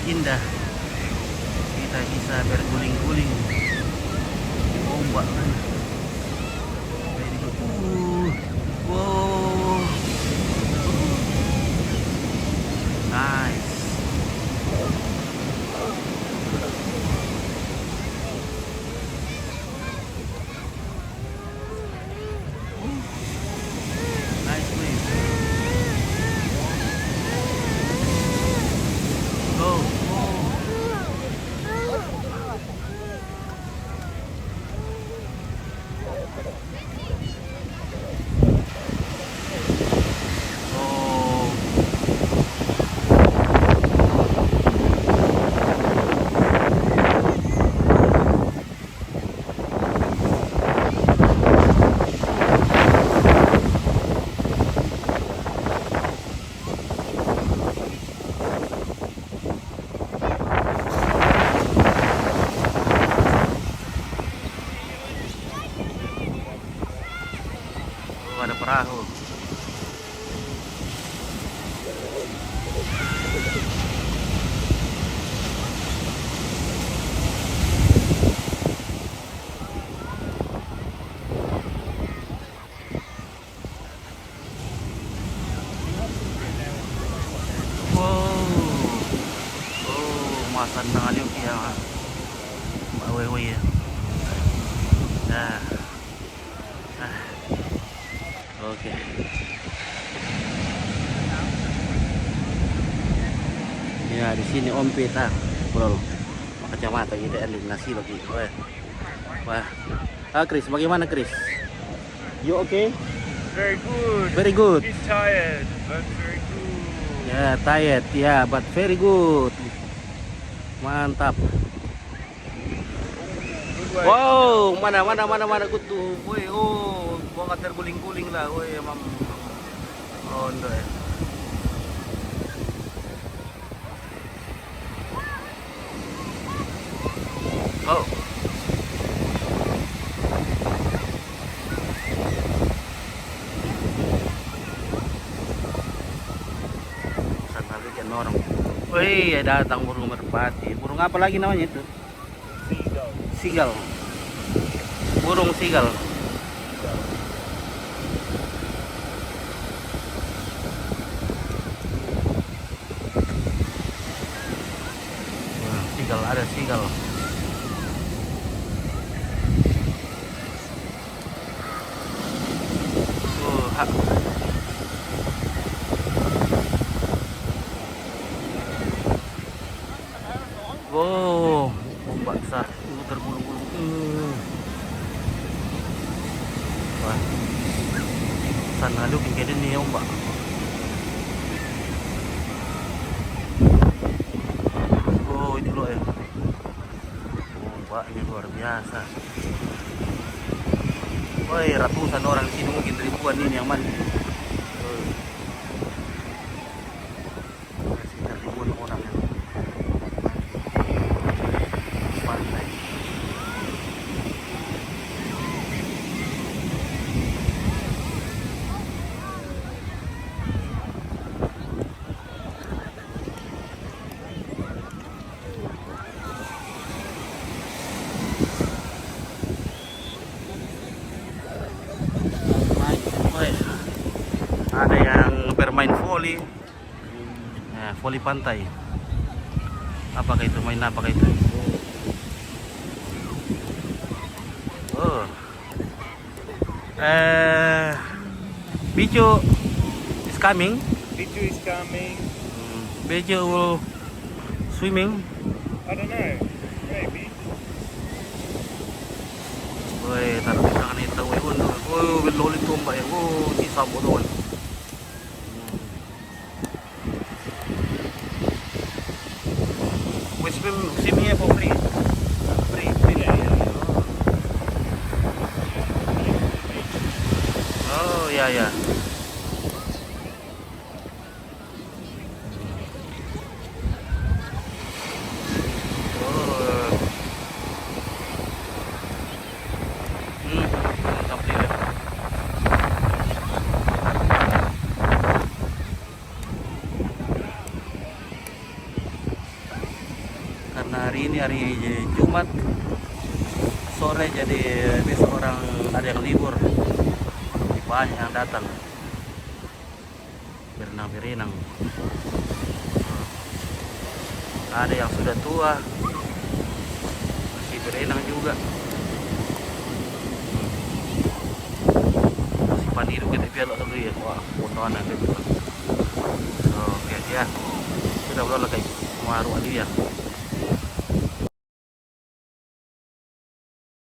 indah. Kita bisa berguling-guling di ombak kan. Very good. Wow. Nice. Nice wave. Go. Oh. Oh, ada perahu. Wow. Oh, masan na yung kaya mawaway ya. Nah. Oke. Ya, di sini Om Pita, bro. Kacamata gitu eliminasi lagi. Wah. Ah, Chris, bagaimana Chris? You okay? Very good. Very good. He's tired, but very good. Ya, tired, ya, but very good. Mantap. Good way. Wow, mana good tuh. Woi, oh, gua nggak terguling-guling lah. Woi, emang. Oh, enggak ya. Oh. Sana lihat orang. Wih, datang burung merpati. Burung apa lagi namanya itu? Seagull. Burung seagull. Seagull, ada seagull. Wow, ombak besar, tergulung-gulung. Wah, sana lu kayak nih ombak. Oh, itu loh ya. Ombaknya luar biasa. Woi, ratusan orang di sini, mungkin ribuan ini yang mandi. Sekitar ribuan orang yang pantai. Ada yang bermain volley, nah, volley pantai. Apakah itu, main apakah itu? Oh, Bicu is coming. Bichu is coming. Bicu will swimming. I don't know. Maybe. Woi, taruh di tangan itu. Woi, belolit ombak ya. Oh, di sabot doang. We swim here for free. Free. Yeah. Oh, ya. karena hari ini hari Jumat sore, jadi besok orang ada yang libur, banyak yang datang berenang-berenang. Ada yang sudah tua masih berenang juga. Masih pandiru kita biar dulu ya. Wah, potongan gitu. So, ya sudah berapa guys, mau dia.